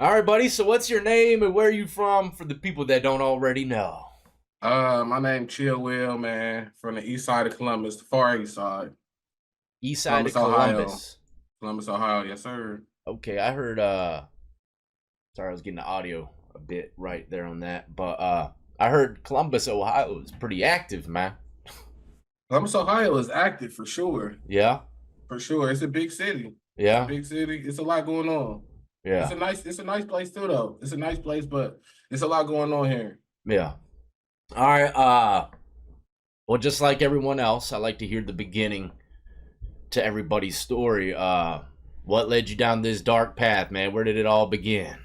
All right, buddy. So, what's your name and where are you from for the people that don't already know? My name Chill Will, man, from the east side of Columbus, the far east side. East side of Columbus, Ohio. Columbus. Columbus, Ohio, yes, sir. Okay, I heard. Sorry, I was getting the audio a bit right there on that, but I heard Columbus, Ohio is pretty active, man. Columbus, Ohio is active for sure. Yeah, For sure. It's a big city. It's a yeah, big city. It's a lot going on. yeah, It's a nice place too though. It's a nice place, but it's a lot going on here. yeah. All right. Well, just like everyone else, I like to hear the beginning to everybody's story. What led you down this dark path, man? Where did it all begin?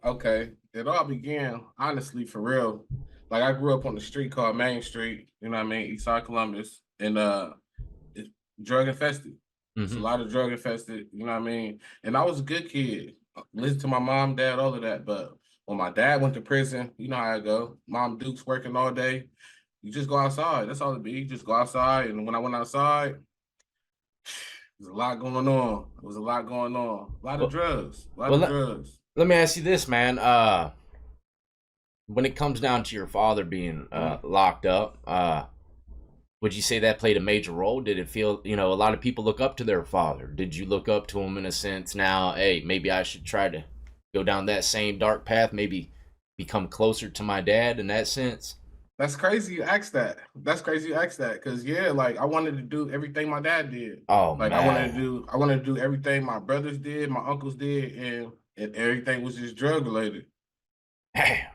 Okay. It all began, honestly, for real. Like I grew up on the street called Main Street, you know what I mean, East Side Columbus, and it's drug infested. It's a Mm-hmm. lot of drug infested, you know what I mean? And I was a good kid. Listen to my mom, dad, all of that. But when my dad went to prison, you know how it go. Mom Duke's working all day. You just go outside. That's all it be. You just go outside. And when I went outside, there's a lot going on. There was a lot going on. A lot of Well, drugs. A lot well, of drugs. let me ask you this, man. When it comes down to your father being Mm. locked up, would you say that played a major role? Did it feel, a lot of people look up to their father? Did you look up to him in a sense now, hey, maybe I should try to go down that same dark path, maybe become closer to my dad in that sense? That's crazy you asked that. That's crazy you asked that. Cause yeah, like I wanted to do everything my dad did. Oh, Like man. I wanted to do everything my brothers did, my uncles did, and everything was just drug related. Damn,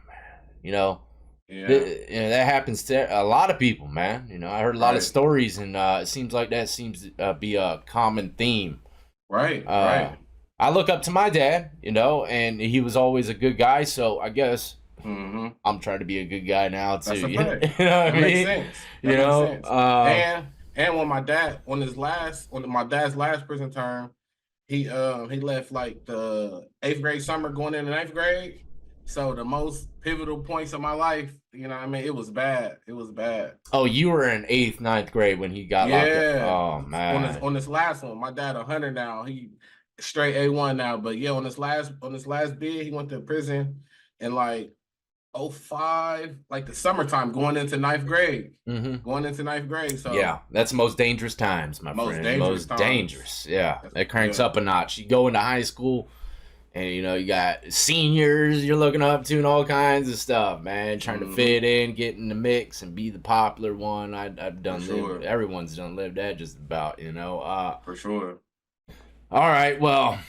you know, Yeah. that happens to a lot of people, man. I heard a lot of Right. stories, and it seems like that seems to be a common theme. Right. Uh, Right. I look up to my dad, and he was always a good guy. So I guess Hmm. I'm trying to be a good guy now too. That's a You know, fact. you know what That I makes mean? sense. You That makes know, sense. And when my dad on my dad's last prison term, he left like the eighth grade summer going into ninth grade. So the most pivotal points of my life, you know what I mean? It was bad. It was bad. oh, you were in eighth, ninth grade when he got locked up. Yeah. Oh man. On this last one, my dad 100 now. He straight A1 now. But yeah, on this last bid, he went to prison in like '05, like the summertime, going into ninth grade. Hmm. Going into ninth grade. Yeah, So that's most dangerous times, my most friend. dangerous Most times. dangerous. Yeah, that cranks Yeah. up a notch. You go into high school, and you got seniors you're looking up to and all kinds of stuff, man. Trying to Hmm. fit in, get in the mix, and be the popular one. I've For done live. sure. Everyone's done lived that just about. For sure. All right, well,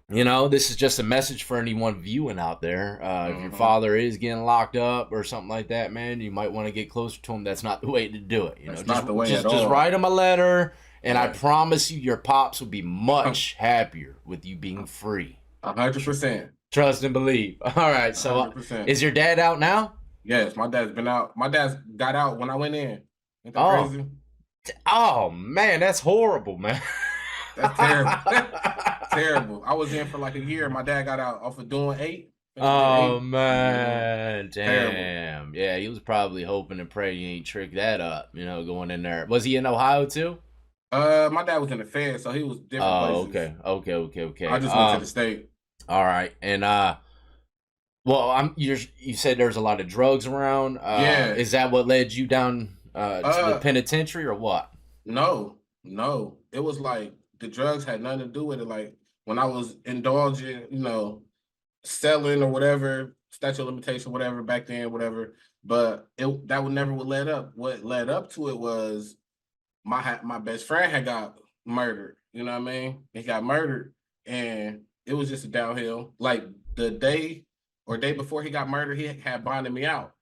this is just a message for anyone viewing out there. If your Hmm. father is getting locked up or something like that, man, you might want to get closer to him. That's not the way to do it. That's Just not the way at just all. write him a letter, and I Yeah. promise you, your pops will be much happier with you being free. 100%. Trust and believe. All right. A So, hundred percent. is your dad out now? Yes, my dad's been out. My dad's got out when I went in. Ain't that Oh, crazy? oh man, that's horrible, man. That's terrible. Terrible. I was in for like a year. My dad got out off of doing eight. I think he did Oh eight. Hmm. man, Terrible. damn. Yeah, he was probably hoping and praying you ain't trick that up. Going in there. Was he in Ohio too? My dad was in the Fed, so he was different Oh, places. okay, okay, okay, I okay. just went to the state. All right, and well, you said there's a lot of drugs around. Yeah. Is that what led you down to the Uh, penitentiary or what? no, no. It was like the drugs had nothing to do with it. Like when I was indulging, selling or whatever, statute of limitation, whatever, back then, whatever. But that would never would led up. What led up to it was my best friend had got murdered. You know what I mean? He got murdered, and it was just a downhill. Like the day before he got murdered, he had bonded me out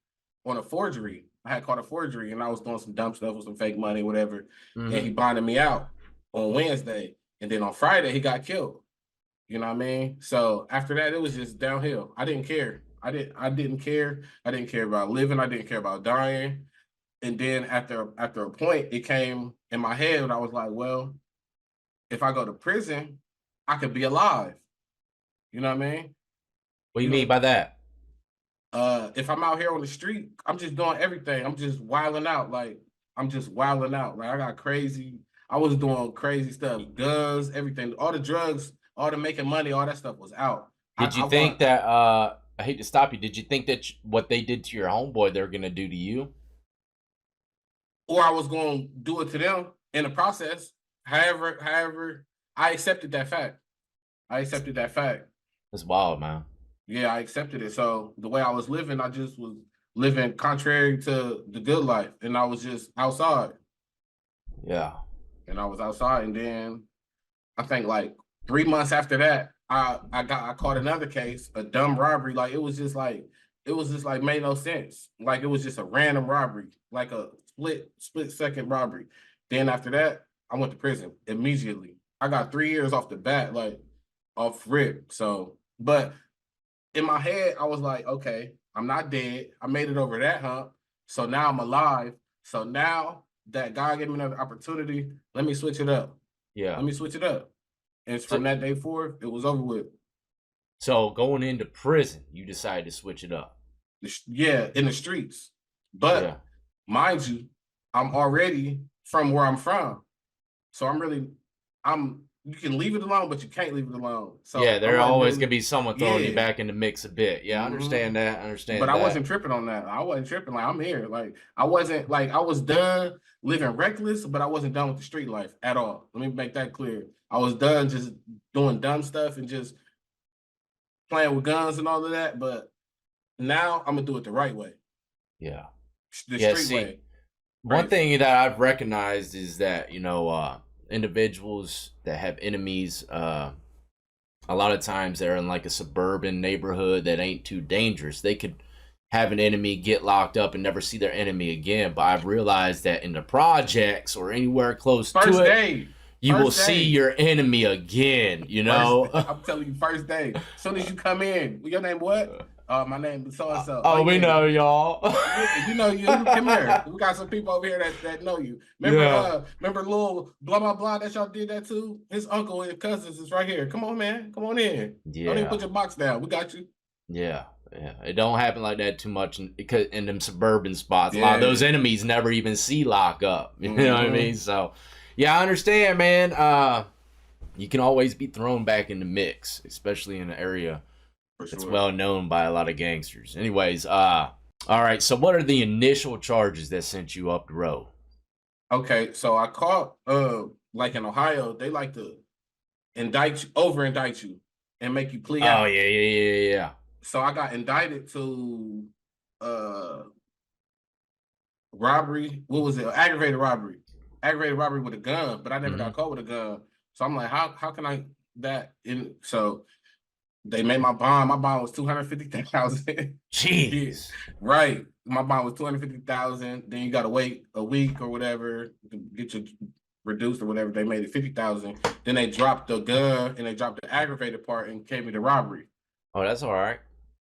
on a forgery. I had caught a forgery, and I was doing some dumb stuff with some fake money, whatever. And he Mm-hmm. bonded me out on Wednesday, and then on Friday he got killed. You know what I mean? So after that, it was just downhill. I didn't care. I didn't care. I didn't care about living. I didn't care about dying. And then after a point, it came in my head, and I was like, well, if I go to prison, I could be alive. You know what I mean? What do you You mean know, by that? if I'm out here on the street, I'm just doing everything. I'm just wilding out. Like I'm just wilding out. Like I got crazy. I was doing crazy stuff, guns, everything, all the drugs, all the making money, all that stuff was out. Did you I think want, that I hate to stop you. Did you think that what they did to your homeboy they're gonna do to you? or I was going to do it to them in the process. However, I accepted that fact. I accepted that fact. That's wild, man. Yeah, I accepted it. So the way I was living, I just was living contrary to the good life, and I was just outside, Yeah. and I was outside, and then I think like 3 months after that, I caught another case, a dumb robbery. Like it was just like made no sense. Like it was just a random robbery, like a split second robbery. Then after that, I went to prison immediately. I got 3 years off the bat, like off rip. So, but in my head, I was like, okay, I'm not dead. I made it over that hump. So now I'm alive. So now that God gave me another opportunity, let me switch it up. Yeah. Let me switch it up. And So from that day forward, it was over with. so going into prison, you decided to switch it up. Yeah, in the streets. Yeah. But mind you, I'm already from where I'm from. So I'm you can leave it alone, but you can't leave it alone. Yeah, So I'm there like always really, gonna be someone throwing you yeah. back in the mix a bit. Yeah, I hmm understand that. I But understand I that. wasn't tripping on that. I wasn't tripping. Like I'm here. Like I wasn't like I was done living reckless, but I wasn't done with the street life at all. Let me make that clear. I was done just doing dumb stuff and just playing with guns and all of that. But now I'm gonna do it the right way, Yeah. the Yeah, street see, way. one Crazy. thing that I've recognized is that, individuals that have enemies, a lot of times they're in like a suburban neighborhood that ain't too dangerous. They could have an enemy, get locked up, and never see their enemy again. But I've realized that in the projects or anywhere close to First it, day. you will First see day. your enemy again, you First, know? I'm telling you, first day. As soon as you come in, your name what? My name is so and so. Oh Oh, we yeah, know y'all. yeah, we know you. Come here. We got some people over here that know you. Yeah. Remember little blah blah blah that y'all did that to? His uncle and cousins is right here. Come on, man. Come on in. Don't even put Yeah. your box down. We got you. Yeah, yeah. It don't happen like that too much in them suburban spots. A lot of those Yeah. enemies never even see lock up. You know what I Mm-hmm. mean? So, yeah, I understand, man. You can always be thrown back in the mix, especially in an area For that's sure. well known by a lot of gangsters. Anyways, all right. So, what are the initial charges that sent you up the road? Okay, so I caught like in Ohio, they like to over indict you and make you plea Oh out. yeah, yeah, yeah, yeah. So I got indicted to uh robbery. What was it? Aggravated robbery. Aggravated robbery with a gun, but I never got Mm-hmm. caught with a gun. So I'm like, how can I that in so they made my bond. My bond was 250,000. Yeah, Jeez. right. My bond was 250,000. Then you gotta wait a week or whatever to get your reduced or whatever. They made it 50,000. Then they dropped the gun and they dropped the aggravated part and gave me the robbery. Oh, that's all right.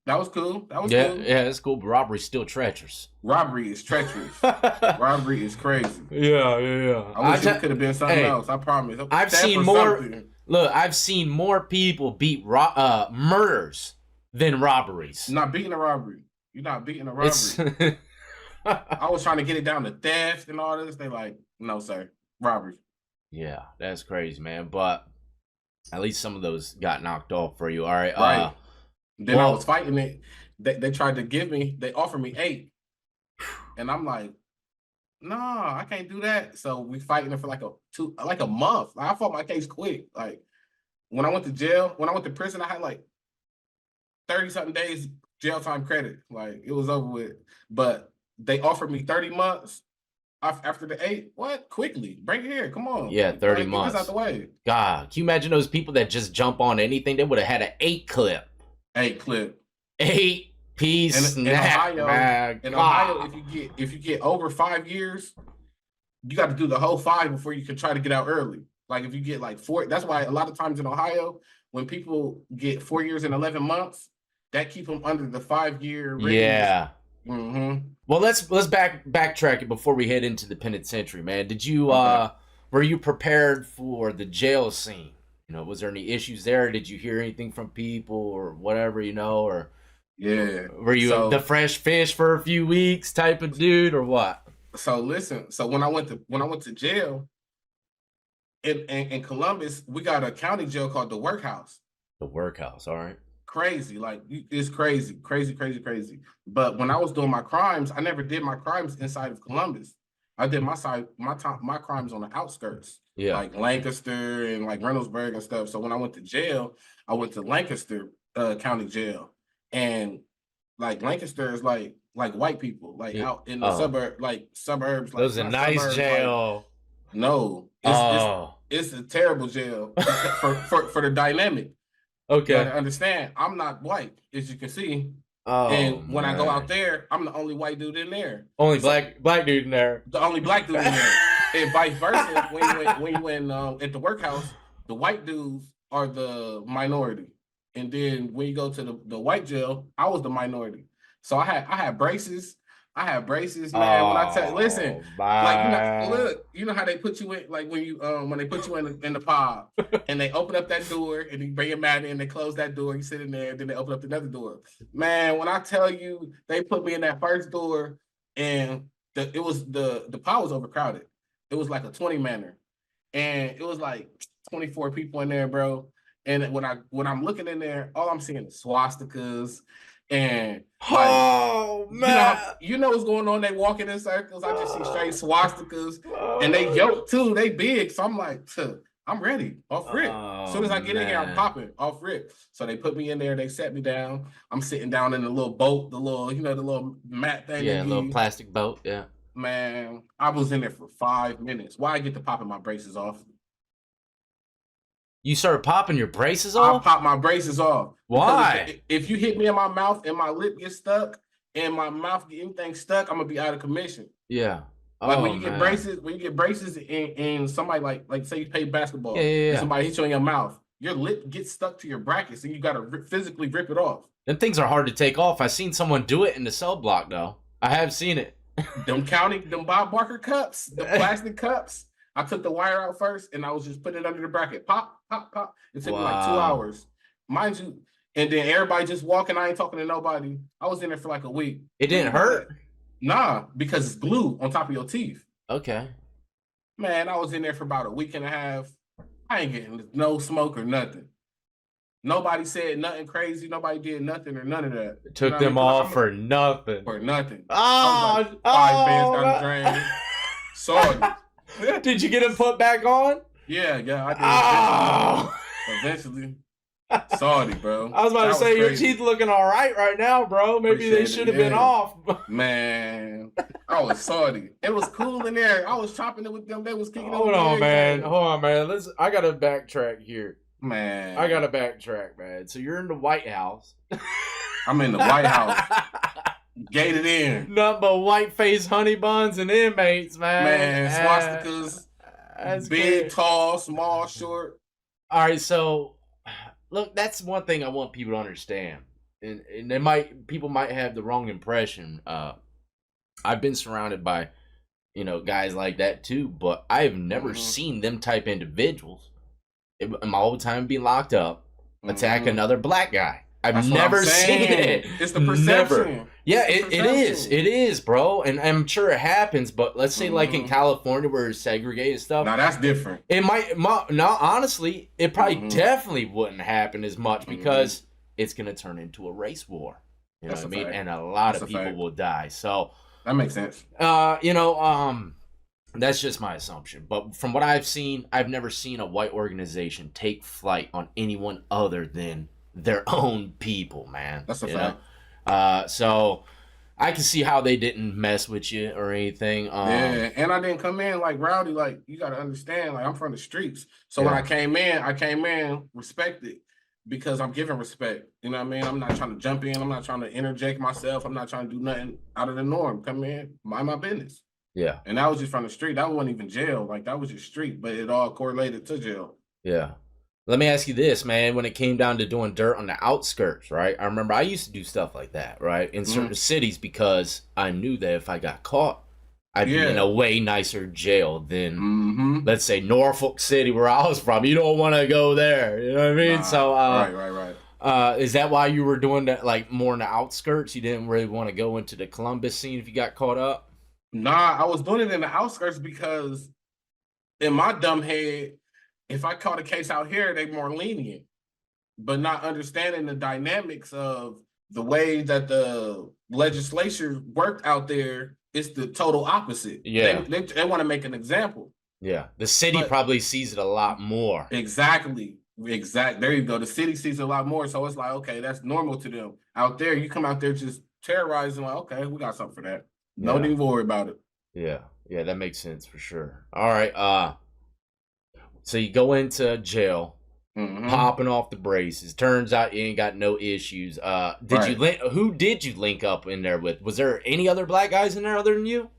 That was cool. That was Yeah, cool. yeah, that's cool. But robbery's still treacherous. Robbery is treacherous. Yeah, Robbery is crazy. yeah, yeah. I wish it could have been something Hey, else. I promise. I've Theft seen or more. something. Look, I've seen more people beat murders than robberies. Not beating a robbery. You're not beating a It's robbery. I was trying to get it down to theft and all this. They like, no, sir. Robbery. yeah, that's crazy, man. But at least some of those got knocked off for you. All right. Right. Then I was Well, fighting it. They tried to they offered me 8. And I'm like, nah, I can't do that. So we fighting it for like a month. I fought my case quick. Like when I went to jail, when I went to prison, I had like 30 something days jail time credit. Like it was over with. But they offered me 30 months after the 8. What? Quickly. Bring it here. Come on. yeah, 30 Like, get this out the months. way. God, can you imagine those people that just jump on anything? They would have had an 8 clip. 8 clip. 8 piece In snap, Ohio, man. Ohio, God. if you get over 5 years, you got to do the whole 5 before you can try to get out early. Like if you get like 4, that's why a lot of times in Ohio, when people get 4 years and 11 months, that keep them under the 5-year range. Yeah. Mm-hmm. Well, let's backtrack it before we head into the penitentiary, man. Did you Okay. were you prepared for the jail scene? Was there any issues there? Did you hear anything from people or whatever, or Yeah. were you the So fresh fish for a few weeks type of dude or what? listen. So when I went to jail in Columbus, we got a county jail called the Workhouse. The workhouse, all right. crazy. Like it's crazy, crazy, crazy, crazy. But when I was doing my crimes, I never did my crimes inside of Columbus. I did my crimes on the outskirts, Yeah. like Lancaster and like Reynoldsburg and stuff. So when I went to jail, I went to Lancaster County Jail, and like Lancaster is like white people, like Yeah. out in the Oh, suburbs, that like was a not nice suburbs, like jail. no, Oh, it's a terrible jail because for the dynamic. You got okay. to understand, I'm not white, as you can see, Oh and when I go out man. there, I'm the only white dude in there. Only So black dude in there. the only black dude in there, and vice versa. When you at the workhouse, the white dudes are the minority, and then when you go to the white jail, I was the minority. So I had braces. I had braces, man. When I tell listen, Oh like man. look, you know how they put you in, like when they put you in the pod and they open up that door and you bring your mat in, they close that door, you sit in there, and then they open up another door. Man, when I tell you they put me in that first door and the pod was overcrowded. It was like a 20 manner, and it was like 24 people in there, bro. And when I'm looking in there, all I'm seeing is swastikas and like Oh man. you know what's going on. They walking in circles. I just see straight swastikas, and they Oh, yoked too. They big, so I'm like, I'm ready off rip. As soon oh as I get in here, I'm man. popping off rip. So they put me in there. They set me down. I'm sitting down in the little boat, the little the little mat thing they Yeah, a give little you. plastic boat. Yeah. Man, I was in there for 5 minutes. Why I get to popping my braces off? You started popping your braces I off? pop my braces off because Why? if you hit me in my mouth and my lip gets stuck and my mouth get anything stuck, I'm gonna be out of commission. Yeah. Like Oh man. when you get braces and somebody like say you play Yeah, basketball yeah, and yeah. somebody hits you in your mouth, your lip gets stuck to your brackets and you gotta physically rip it off. Them things are hard to take off. I've seen someone do it in the cell block though. I have seen it. Them Bob Barker cups, the plastic cups. I took the wire out first and I was just putting it under the bracket. Pop, pop, pop. It took me like two Wow. hours. Mind you, and then everybody just walking. I ain't talking to nobody. I was in there for like a week. It Think didn't about it. hurt? Nah, because it's glue on top of your teeth. Okay. Man, I was in there for about a week and a half. I ain't getting no smoke or nothing. Nobody said nothing crazy. Nobody did nothing or none of that. It You know took what I mean? them Because all I'm for nothing. for nothing. I was like Oh, 5 bands down the oh. drain. Sorry. Did you get them put back on? Yeah, I did. Oh. Eventually. Sorry, bro. I was about to That was say your crazy. teeth looking all right now, bro. Maybe they Appreciate should it. have been Yeah. off. Man, I was sorry. It was cool in there. I was chopping it with them. They was kicking it Hold with me. on, man. Everything. Hold on, man. I gotta backtrack here. Man, I gotta backtrack, man. So you're in the White House. I'm in the White House, gated in. Nothing but white face honey buns and inmates, man. Man, swastikas, That's big, good. tall, small, short. All right, so look, that's one thing I want people to understand, and people might have the wrong impression. I've been surrounded by guys like that too, but I have never seen them type individuals in my whole time being locked up attack another black guy. I've never seen it. It's the perception. Never. Yeah, it is. It is, bro. And I'm sure it happens, but let's say like in California where it's segregated stuff. Now that's different. It no, honestly, it probably definitely wouldn't happen as much because it's gonna turn into a race war. You know what I mean? And a lot of people will die. So that makes sense. That's just my assumption. But from what I've seen, I've never seen a white organization take flight on anyone other than their own people, man. That's a fact. So I can see how they didn't mess with you or anything. Yeah, and I didn't come in like rowdy. Like you got to understand, like I'm from the streets. So when I came in respected because I'm giving respect. You know what I mean? I'm not trying to jump in. I'm not trying to interject myself. I'm not trying to do nothing out of the norm. Come in, mind my business. Yeah. And that was just from the street. That wasn't even jail. Like that was just street, but it all correlated to jail. Yeah. Let me ask you this, man. When it came down to doing dirt on the outskirts, right? I remember I used to do stuff like that, right? In certain cities because I knew that if I got caught, I'd be in a way nicer jail than, let's say, Norfolk City, where I was from. You don't want to go there. You know what I mean? Nah, So, right. Is that why you were doing that, like, more in the outskirts? You didn't really want to go into the Columbus scene if you got caught up? Nah, I was doing it in the outskirts because in my dumb head, if I caught a case out here, they more lenient. but not understanding the dynamics of the way that the legislature worked out there. It's the total opposite. Yeah. They want to make an example. Yeah. The city But probably sees it a lot more. exactly. There you go. The city sees a lot more. So it's like, okay, that's normal to them. Out there, you come out there just terrorizing, like, okay, we got something for that. No Yeah. need to worry about it. Yeah. Yeah, that makes sense for sure. All right. So you go into jail, popping off the braces. Turns out you ain't got no issues. Who did you link up in there with? Was there any other black guys in there other than you?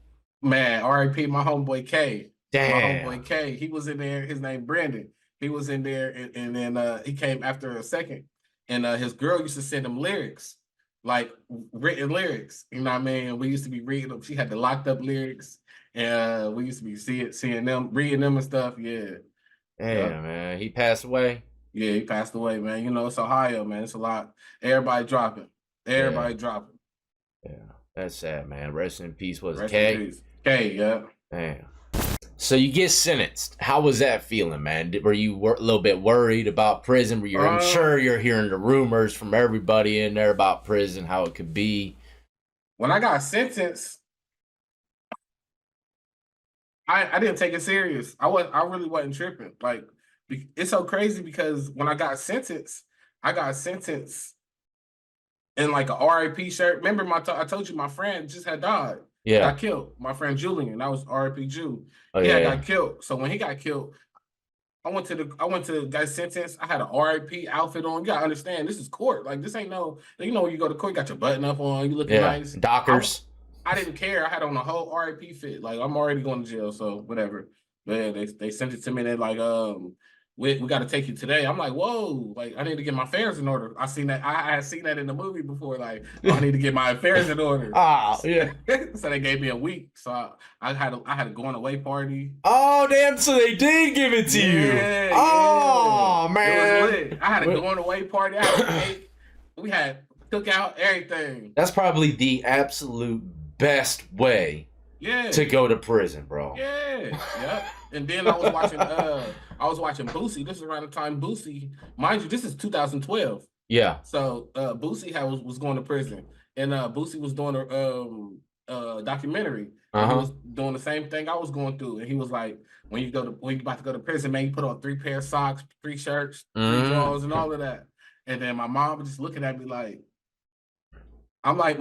Man, R.I.P. my homeboy K. Damn. My homeboy K. He was in there. His name Brandon. He was in there, and then he came after a second. And his girl used to send him lyrics, like written lyrics. You know what I mean? We used to be reading them. She had the locked up lyrics, and we used to be seeing them, reading them and stuff. Yeah. Damn, man. He passed away. Yeah, he passed away, man. You know, it's Ohio, man. It's a lot. Everybody dropping. Everybody dropping. Yeah, that's sad, man. Rest in peace. Was Rest K? in peace. K, yeah. Damn. So you get sentenced. How was that feeling, man? Were you a little bit worried about prison? Were you? I'm sure you're hearing the rumors from everybody in there about prison, how it could be. When I got sentenced, I didn't take it serious. I really wasn't tripping. Like, it's so crazy because when I got sentenced in like a RIP shirt. Remember I told you my friend just had died. Yeah. Got killed. My friend Julian. That was RIP Jew. Oh, yeah. Got killed. So when he got killed, I went to got sentenced. I had an RIP outfit on. You gotta understand, this is court. Like, this ain't no, you know, when you go to court, you got your button up on, you looking nice. Dockers. I didn't care. I had on a whole RIP fit. Like, I'm already going to jail, so whatever. But yeah, they sent it to me. They're like, we got to take you today. I'm like, whoa, like, I need to get my affairs in order. I seen that. I had seen that in the movie before. Like, I need to get my affairs in order. Yeah. So they gave me a week. So I had a going away party. Oh, damn. So they did give it to you. Oh, man. It was lit. I had a going away party. I had a cake. We had cookout, everything. That's probably the absolute best way to go to prison, bro. Yeah. And then I was watching Boosie. This is around the time Boosie, mind you, this is 2012. Yeah. So Boosie was going to prison, and Boosie was doing a documentary. He was doing the same thing I was going through, and he was like, when you about to go to prison, man, you put on 3 pair of socks, 3 shirts, 3 drawers, and all of that. And then my mom was just looking at me like, I'm like,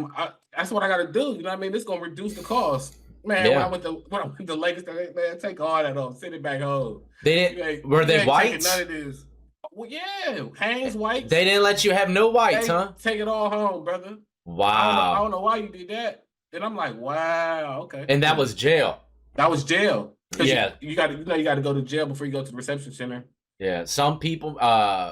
that's what I got to do. You know what I mean? This is gonna reduce the cost. Man, when I went to Lakers, man, take all that off, send it back home. Were they whites? None of this. Well, yeah, Hanes whites. They didn't let you have no whites, huh? Take it all home, brother. Wow. I don't know why you did that. And I'm like, wow, okay. And that was jail. That was jail. Yeah, you got to go to jail before you go to the reception center. Yeah, some people,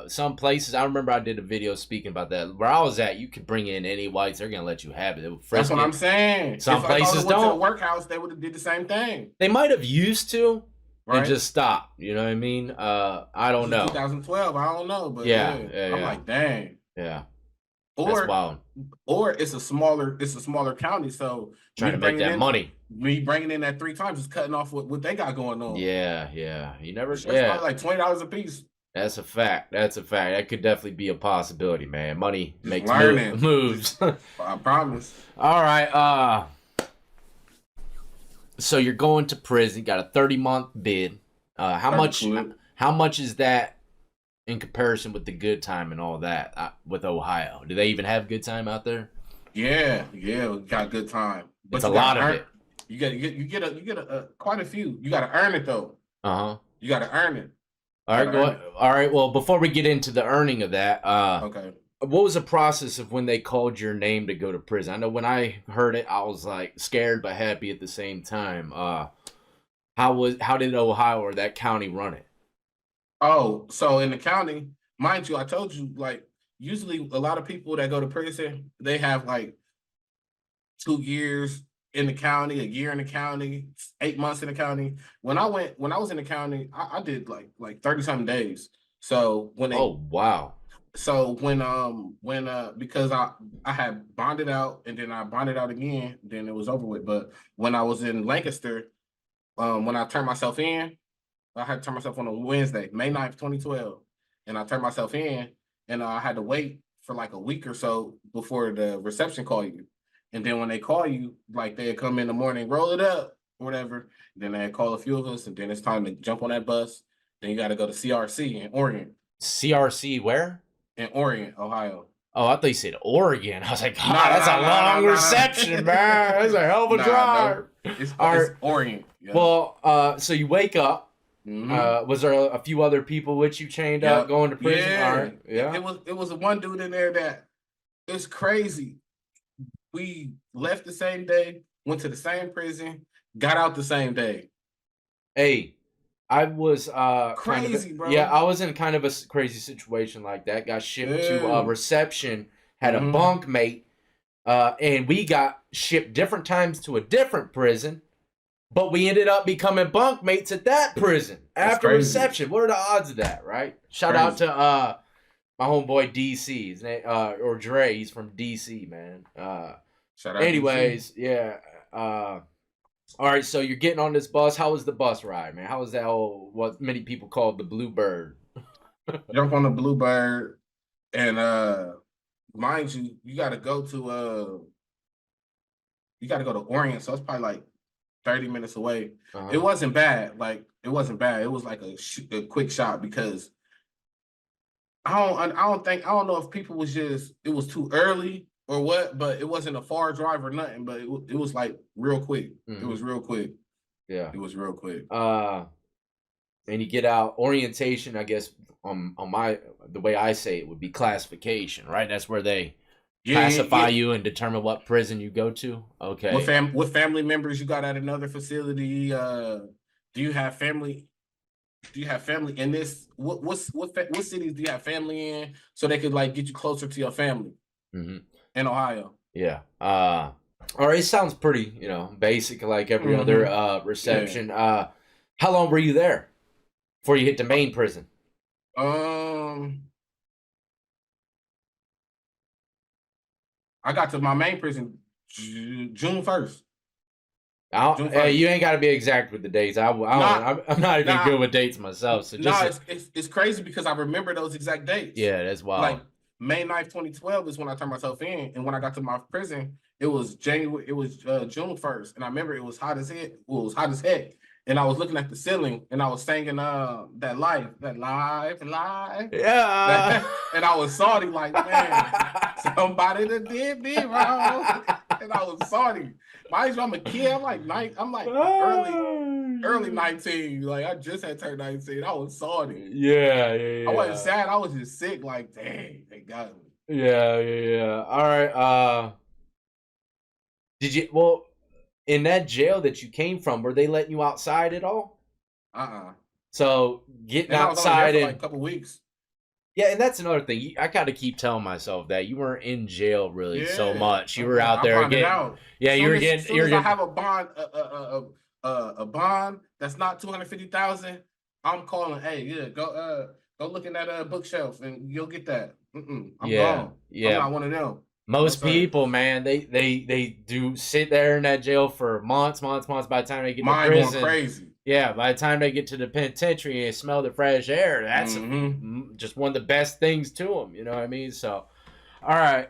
some places. I remember I did a video speaking about that. Where I was at, you could bring in any whites; they're gonna let you have it. That's what I'm saying. Some places don't. To the workhouse, they would have did the same thing. They might have used to, and just stopped. You know what I mean? I don't know. 2012, I don't know, but I'm like, dang. Yeah. That's wild. Or it's a smaller county, so trying to make that money. Me bringing in that 3 times is cutting off what they got going on. Yeah. You never. It's probably like $20 a piece. That's a fact. That could definitely be a possibility, man. Money makes moves. I promise. All right. So you're going to prison. Got a 30-month bid. How much is that in comparison with the good time and all that with Ohio? Do they even have good time out there? Yeah, we got good time. But it's a lot of it. You get a quite a few. You got to earn it though. You got to earn it. All right. Well, before we get into the earning of that, okay. What was the process of when they called your name to go to prison? I know when I heard it, I was like scared but happy at the same time. How did Ohio or that county run it? Oh, so in the county, mind you, I told you, like, usually a lot of people that go to prison, they have like 2 years in the county, a year in the county, 8 months in the county. When I was in the county, I did like 30-something days. So So when because I had bonded out and then I bonded out again, then it was over with. But when I was in Lancaster, when I turned myself in, I had to turn myself on Wednesday, May 9th, 2012. And I turned myself in, and I had to wait for like a week or so before the reception call you. And then when they call you, like they come in the morning, roll it up or whatever. Then they call a few of us, and then it's time to jump on that bus. Then you got to go to CRC in Oregon. CRC where? In Oregon, Ohio. Oh, I thought you said Oregon. I was like, No, that's a long no. reception, man. That's a hell of a drive. No. It's All Oregon. Yeah. Well, so you wake up. Mm-hmm. Was there a few other people with you chained up going to prison? Yeah. All right. Yeah. It was one dude in there that it's crazy. We left the same day, went to the same prison, got out the same day. Hey, I was crazy, bro. Yeah, I was in kind of a crazy situation like that. Got shipped to reception, had a bunk mate, and we got shipped different times to a different prison, but we ended up becoming bunk mates at that prison after reception. What are the odds of that, right? Shout out to my homeboy DC, his name, or Dre. He's from DC, man. Shout out. Anyways, DC. Yeah. All right, so you're getting on this bus. How was the bus ride, man? How was that whole, what many people call the Bluebird? Jump on the Bluebird, and mind you, you got to go to Orient, so it's probably like 30 minutes away. It wasn't bad. It wasn't bad. It was like a quick shot because I don't know if people was just, it was too early or what, but it wasn't a far drive or nothing, but it was like real quick. It was real quick. Yeah. It was real quick. And you get out orientation, I guess on the way I say it would be classification, right? That's where they classify you and determine what prison you go to. Okay. What family members you got at another facility? Do you have family? Do you have family in this? What cities do you have family in, so they could like get you closer to your family in Ohio? Yeah. All right. Sounds pretty, basic, like every other reception. Yeah. How long were you there before you hit the main prison? I got to my main prison June 1st. Hey, you ain't got to be exact with the dates. I'm not even good with dates myself. So it's crazy because I remember those exact dates. Yeah, that's wild. Like May 9th, 2012 is when I turned myself in, and when I got to my prison, it was June 1st, and I remember it was hot as heck. Well, it was hot as heck, and I was looking at the ceiling, and I was singing that live. Yeah. And I was salty, like, man, somebody that did me wrong, and I was salty. Mind you, I'm a kid. I'm like early 19. Like I just had turned 19. I was salty. Yeah. I wasn't sad. I was just sick. Like, dang, they got me. Yeah. All right. Did you? Well, in that jail that you came from, were they letting you outside at all? So getting outside for like a couple weeks. Yeah, and that's another thing. I got to keep telling myself that you weren't in jail really so much. You were out there getting. Yeah, you were getting. I have a bond, a bond that's not $250,000. I'm calling. Hey, go look in that bookshelf and you'll get that. I'm gone. I'm not one of them. Most people, man, they do sit there in that jail for months. By the time they get to prison, going crazy. Yeah, by the time they get to the penitentiary and smell the fresh air, that's just one of the best things to them. You know what I mean? So, all right,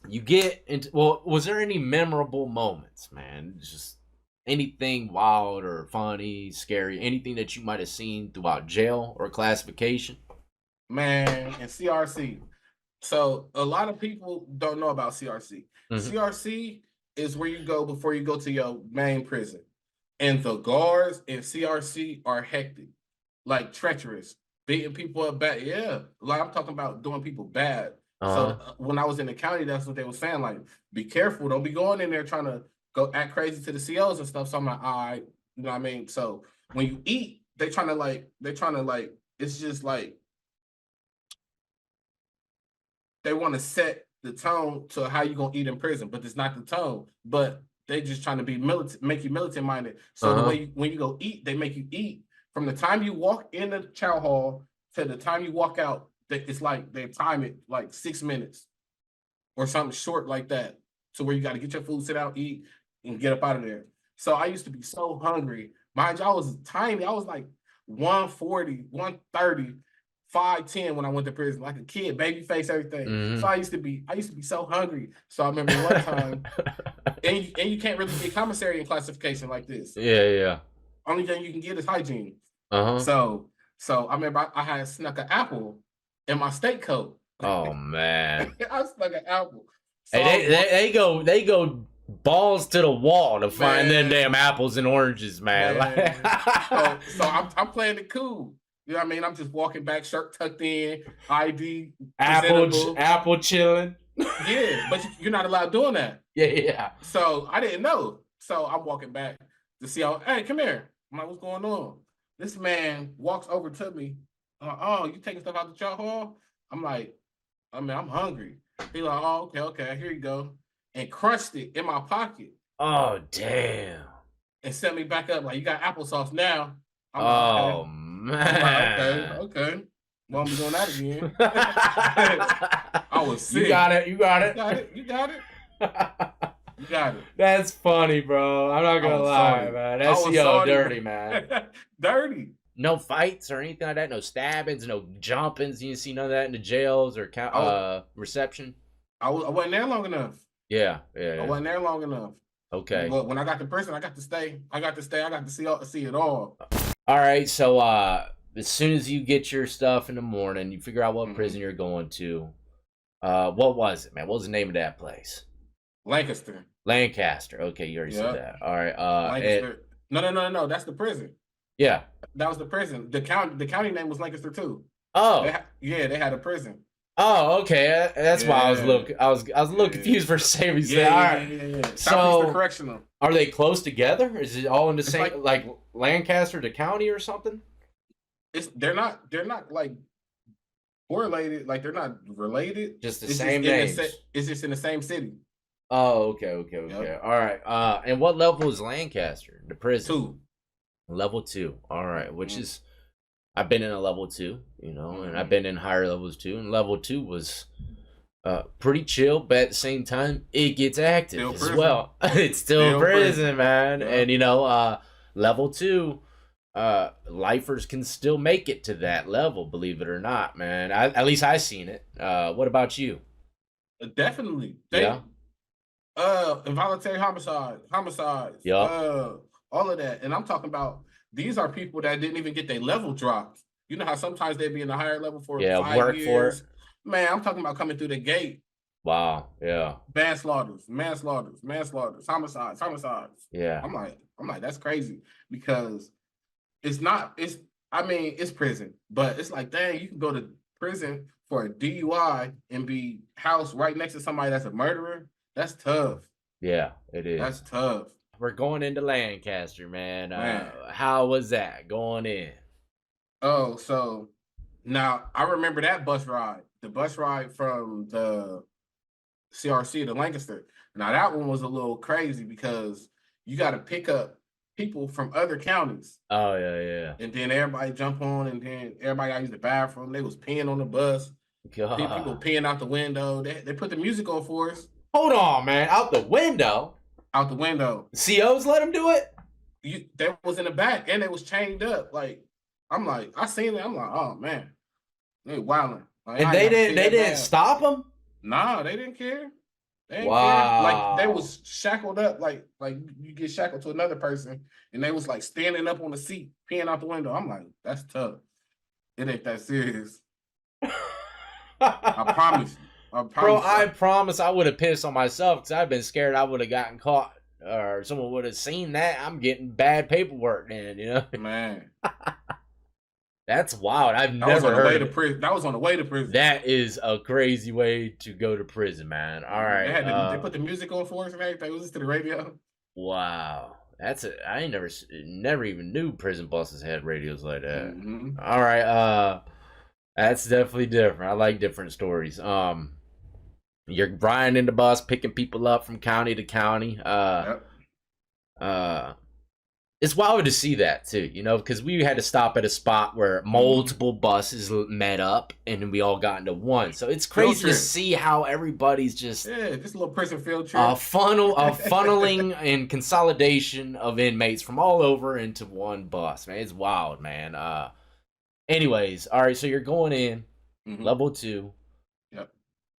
you get into. Well, was there any memorable moments, man? Just anything wild or funny, scary, anything that you might have seen throughout jail or classification? Man, and CRC. So a lot of people don't know about CRC. CRC is where you go before you go to your main prison. And the guards in CRC are hectic, like treacherous, beating people up bad. Yeah, like I'm talking about doing people bad. So when I was in the county, that's what they were saying. Like, be careful, don't be going in there trying to go act crazy to the COs and stuff. So I'm like, all right, you know what I mean? So when you eat, they trying to like, it's just like they want to set the tone to how you gonna eat in prison, but it's not the tone. But they just trying to be make you militant minded. So the way when you go eat, they make you eat from the time you walk in the chow hall to the time you walk out. It's like they time it like 6 minutes or something short like that. So where you got to get your food, sit down, eat, and get up out of there. So I used to be so hungry. Mind you, I was tiny. I was like 140, 130. 5'10" when I went to prison, like a kid, baby face, everything. So Mm-hmm. I used to be so hungry. So I remember one time, and you can't really get commissary in classification like this. Yeah, yeah. Only thing you can get is hygiene. Uh-huh. So I remember I had snuck an apple in my state coat. Oh man. I snuck an apple. So Hey, I was they go balls to the wall to find them man, damn apples and oranges, man. man. Like, So I'm playing it cool. You know what I mean? I'm just walking back, shirt tucked in, ID presentable. apple chilling. Yeah, but you're not allowed doing that. Yeah, yeah. So I didn't know. So I'm walking back to see how, hey, come here. I'm like, what's going on? This man walks over to me. Oh, you taking stuff out the chow hall? I'm like, I mean, I'm hungry. He's like, oh, okay, here you go. And crushed it in my pocket Oh damn. and set me back up. Like, you got applesauce now. I'm like, Oh okay. I'm like, man. okay. Well, I'm doing that again. I was sick. You got it. You got it. You got it. You got it. That's funny, bro. I'm not gonna lie, sorry. man. That's yo dirty, bro. man. Dirty. No fights or anything like that. No stabbings. No jumpings. You didn't see none of that in the jails or reception. I wasn't there long enough. Yeah. I wasn't there long enough. Okay. But when I got to prison, I got to stay. I got to see it all. All right. So as soon as you get your stuff in the morning, you figure out what prison you're going to. What was it, man? What was the name of that place? Lancaster. Lancaster. Okay, you already said that. All right. Lancaster. No. That's the prison. Yeah. That was the prison. The county name was Lancaster too. Oh. They had a prison. Oh, okay. That's why I was a little confused for a second. Yeah. So Correctional. Are they close together? Is it all in the same like Lancaster to county or something? They're not like correlated, like they're not related. Just the same names. It's just in the same city. Oh, okay. Yep. All right. And what level is Lancaster? The prison? 2. Level 2. All right. Which is, I've been in a level 2, and I've been in higher levels too. And level 2 was pretty chill, but at the same time, it gets active as well. It's still prison, man. Yeah. And level 2, lifers can still make it to that level, believe it or not, man. At least I seen it. What about you? Definitely. Involuntary homicides. Yeah. All of that. And I'm talking about, these are people that didn't even get their level dropped. You know how sometimes they'd be in a higher level for 5 work years? For it. Man, I'm talking about coming through the gate. Wow. Yeah. Manslaughters, homicides. Yeah. I'm like, that's crazy, because it's prison, but it's like, dang, you can go to prison for a DUI and be housed right next to somebody that's a murderer. That's tough. Yeah, it is. That's tough. We're going into Lancaster, man. How was that going in? Oh, so now I remember that bus ride. The bus ride from the CRC to Lancaster. Now that one was a little crazy because you got to pick up people from other counties. Oh, yeah. And then everybody jump on, and then everybody got to use the bathroom. They was peeing on the bus. God. People peeing out the window. They put the music on for us. Hold on, man. Out the window? Out the window. COs let them do it? They was in the back, and they was chained up. Like, I'm like, I seen it. I'm like, oh, man. They wilding. Like, and they didn't stop them? Nah, they didn't care. They didn't wow. care. Like, they was shackled up, like you get shackled to another person, and they was like standing up on the seat, peeing out the window. I'm like, that's tough. It ain't that serious. I promise you. Bro, I promise I would have pissed on myself, because I've been scared I would have gotten caught, or someone would have seen that. I'm getting bad paperwork then, Man. That's wild. I've never heard of it. That was on the way to prison. That is a crazy way to go to prison, man. All right. They put the music on for us and everything. It was to the radio. Wow. I ain't never even knew prison buses had radios like that. Mm-hmm. All right. That's definitely different. I like different stories. You're riding in the bus, picking people up from county to county. Yep. It's wild to see that too, because we had to stop at a spot where multiple buses met up and we all got into one. So it's crazy to see how everybody's just just a little prison field trip. Funneling and consolidation of inmates from all over into one bus, man. It's wild, man. Anyways, all right. So you're going in Hmm. level 2. Yep.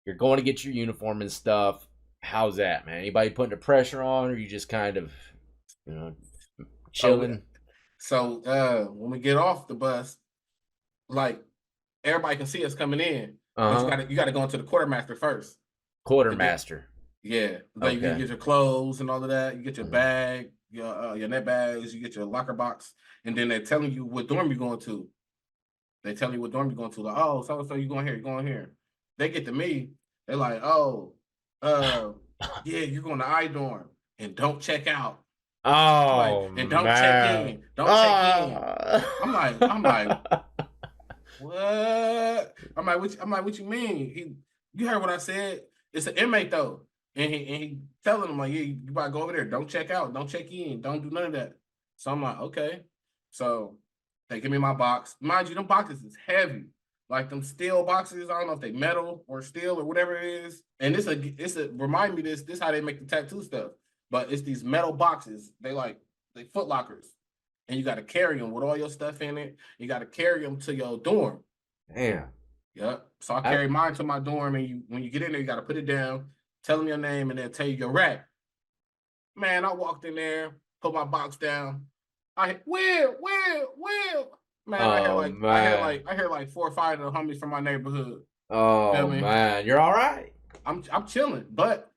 You're going to get your uniform and stuff. How's that, man? Anybody putting the pressure on, or you just kind of, you know, So, chilling? when we get off the bus, like everybody can see us coming in, but Uh huh. you got to go into the quartermaster first, and then Quartermaster. yeah, like you Okay. get your clothes and all of that. You get your Mhm. bag, your net bags. You get your locker box, and then they're telling you what dorm you're going to. They tell you what dorm you're going to. Like, oh, so and so, you going here? You going here? They get to me. They're like, oh, uh, yeah, you're going to I dorm, and don't check out. Like, Oh and don't check man. in. Don't check in. I'm like, Ah. what? What you mean? You heard what I said? It's an inmate though, and he telling him like, yeah, you gotta go over there. Don't check out. Don't check in. Don't do none of that. So I'm like, okay. So they give me my box. Mind you, them boxes is heavy. Like them steel boxes. I don't know if they metal or steel or whatever it is. And it's a remind me this how they make the tattoo stuff. But it's these metal boxes. They foot lockers, and you got to carry them with all your stuff in it. You got to carry them to your dorm. Damn. Yep. So I I, carry mine to my dorm, and when you get in there, you got to put it down, tell them your name, and they'll tell you your rack. Man, I walked in there, put my box down. Will. Man, oh man. I hear like 4 or 5 of the homies from my neighborhood. Feel Oh me? man. You're all right. I'm chilling, but